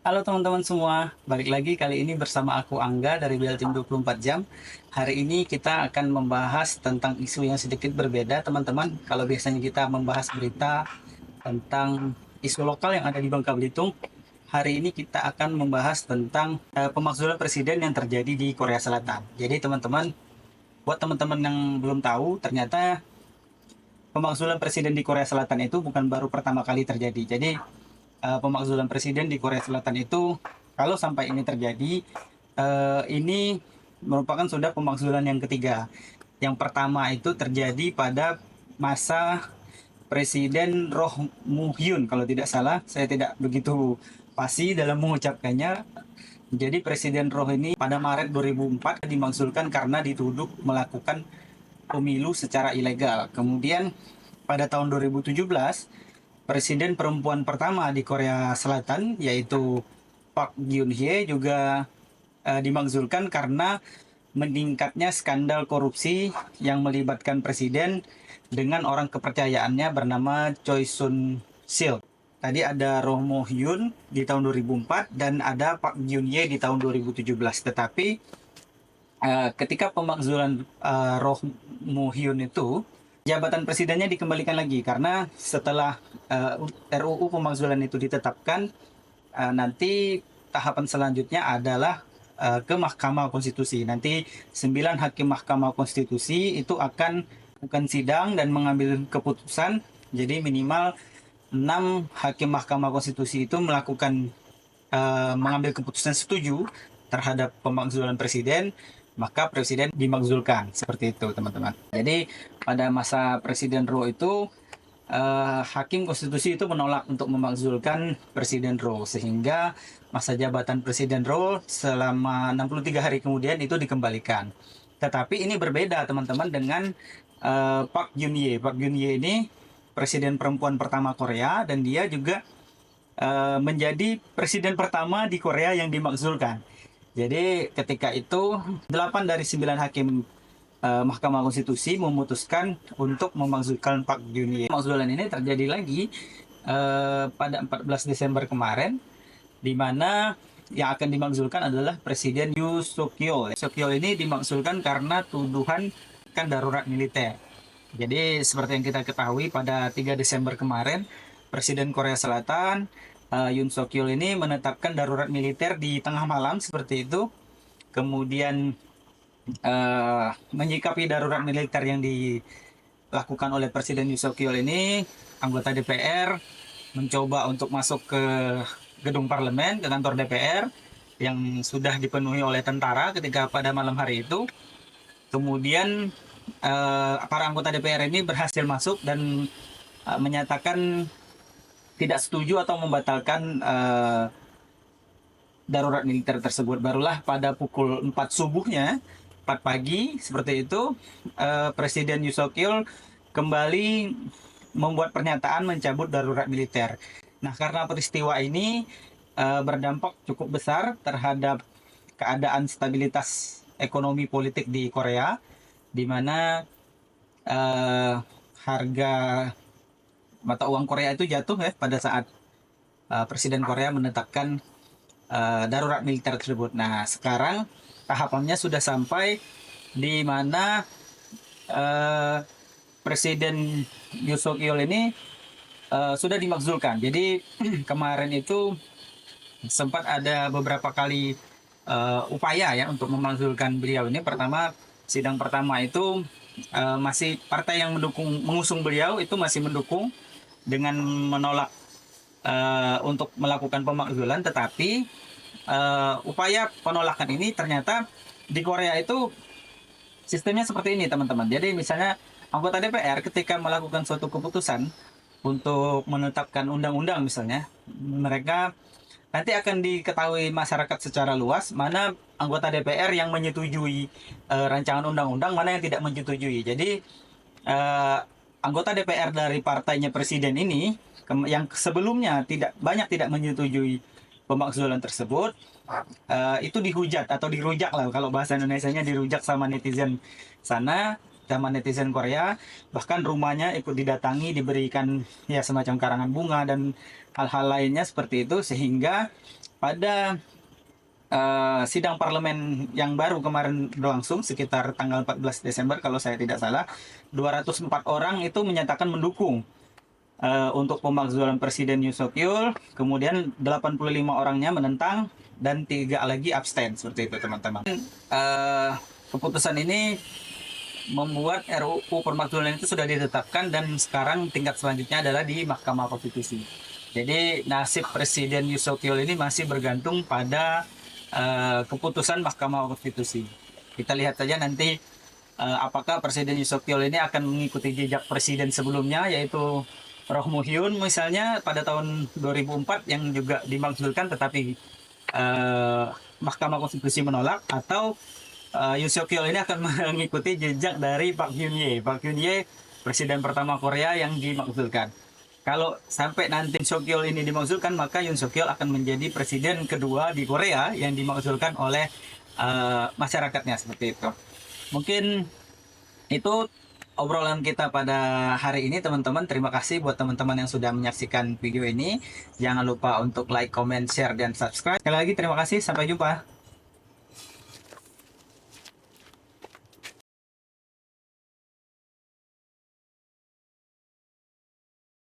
Halo teman-teman semua, balik lagi kali ini bersama aku Angga dari Beltim 24 Jam. Hari ini kita akan membahas tentang isu yang sedikit berbeda teman-teman. Kalau biasanya kita membahas berita tentang isu lokal yang ada di Bangka Belitung, hari ini kita akan membahas tentang pemakzulan presiden yang terjadi di Korea Selatan. Jadi teman-teman, buat teman-teman yang belum tahu, ternyata pemakzulan presiden di Korea Selatan itu bukan baru pertama kali terjadi. Jadi pemakzulan presiden di Korea Selatan itu kalau sampai ini terjadi, ini merupakan sudah pemakzulan yang ketiga. Yang pertama itu terjadi pada masa Presiden Roh Moo-hyun kalau tidak salah, saya tidak begitu pasti dalam mengucapkannya. Jadi Presiden Roh ini pada Maret 2004 dimakzulkan karena dituduh melakukan pemilu secara ilegal. Kemudian pada tahun 2017 Presiden perempuan pertama di Korea Selatan yaitu Park Geun-hye juga dimakzulkan karena meningkatnya skandal korupsi yang melibatkan presiden dengan orang kepercayaannya bernama Choi Soon-sil. Tadi ada Roh Moo-hyun di tahun 2004 dan ada Park Geun-hye di tahun 2017. Tetapi ketika pemakzulan Roh Moo-hyun itu, jabatan presidennya dikembalikan lagi karena setelah RUU pemakzulan itu ditetapkan, nanti tahapan selanjutnya adalah ke Mahkamah Konstitusi. Nanti 9 hakim Mahkamah Konstitusi itu akan melakukan sidang dan mengambil keputusan. Jadi minimal 6 hakim Mahkamah Konstitusi itu melakukan mengambil keputusan setuju terhadap pemakzulan presiden, maka presiden dimakzulkan. Seperti itu, teman-teman. Jadi pada masa Presiden Roh itu Hakim Konstitusi itu menolak untuk memakzulkan Presiden Roh, sehingga masa jabatan Presiden Roh selama 63 hari kemudian itu dikembalikan. Tetapi ini berbeda teman-teman dengan Park Geun-hye. Park Geun-hye ini presiden perempuan pertama Korea dan dia juga menjadi presiden pertama di Korea yang dimakzulkan. Jadi ketika itu 8 dari 9 hakim Mahkamah Konstitusi memutuskan untuk memakzulkan Park Geun-hye. Pemakzulan ini terjadi lagi pada 14 Desember kemarin, di mana yang akan dimakzulkan adalah Presiden Yoon Suk Yeol. Suk Yeol ini dimakzulkan karena tuduhan kan darurat militer. Jadi seperti yang kita ketahui pada 3 Desember kemarin, Presiden Korea Selatan Yoon Suk Yeol ini menetapkan darurat militer di tengah malam seperti itu. Kemudian menyikapi darurat militer yang dilakukan oleh Presiden Yoon Suk Yeol ini, anggota DPR mencoba untuk masuk ke gedung parlemen, ke kantor DPR yang sudah dipenuhi oleh tentara ketika pada malam hari itu. Kemudian para anggota DPR ini berhasil masuk dan menyatakan tidak setuju atau membatalkan darurat militer tersebut. Barulah pada pukul 4 subuhnya, 4 pagi seperti itu, Presiden Yoon Suk Yeol kembali membuat pernyataan mencabut darurat militer. Nah, karena peristiwa ini berdampak cukup besar terhadap keadaan stabilitas ekonomi politik di Korea, di mana harga mata uang Korea itu jatuh ya pada saat Presiden Korea menetapkan darurat militer tersebut. Nah, sekarang tahapannya sudah sampai di mana Presiden Yoon Suk Yeol ini sudah dimakzulkan. Jadi kemarin itu sempat ada beberapa kali upaya ya untuk memakzulkan beliau ini. Pertama, sidang pertama itu masih partai yang mengusung beliau itu masih mendukung dengan menolak untuk melakukan pemakzulan, tetapi upaya penolakan ini ternyata di Korea itu sistemnya seperti ini teman-teman. Jadi misalnya anggota DPR ketika melakukan suatu keputusan untuk menetapkan undang-undang misalnya, mereka nanti akan diketahui masyarakat secara luas mana anggota DPR yang menyetujui rancangan undang-undang, mana yang tidak menyetujui. Jadi eh, anggota DPR dari partainya presiden ini yang sebelumnya tidak menyetujui pemakzulan tersebut, itu dihujat atau dirujak lah, kalau bahasa Indonesianya dirujak sama netizen sana, sama netizen Korea. Bahkan rumahnya ikut didatangi, diberikan ya semacam karangan bunga dan hal-hal lainnya seperti itu, sehingga pada sidang parlemen yang baru kemarin berlangsung sekitar tanggal 14 Desember kalau saya tidak salah, 204 orang itu menyatakan mendukung untuk pemakzulan Presiden Yoon Suk Yeol, kemudian 85 orangnya menentang dan 3 lagi abstain, seperti itu teman-teman. Keputusan ini membuat RUU pemakzulan itu sudah ditetapkan dan sekarang tingkat selanjutnya adalah di Mahkamah Konstitusi. Jadi nasib Presiden Yoon Suk Yeol ini masih bergantung pada keputusan Mahkamah Konstitusi. Kita lihat saja nanti apakah Presiden Yoon Suk Yeol ini akan mengikuti jejak presiden sebelumnya, yaitu Roh Moo-hyun misalnya pada tahun 2004 yang juga dimakzulkan tetapi Mahkamah Konstitusi menolak, atau Yoon Suk Yeol ini akan mengikuti jejak dari Park Geun-hye. Park Geun-hye presiden pertama Korea yang dimakzulkan. Kalau sampai nanti Yoon Suk Yeol ini dimakzulkan, maka Yoon Suk Yeol akan menjadi presiden kedua di Korea yang dimakzulkan oleh masyarakatnya, seperti itu. Mungkin itu obrolan kita pada hari ini teman-teman. Terima kasih buat teman-teman yang sudah menyaksikan video ini. Jangan lupa untuk like, comment, share, dan subscribe. Sekali lagi terima kasih. Sampai jumpa.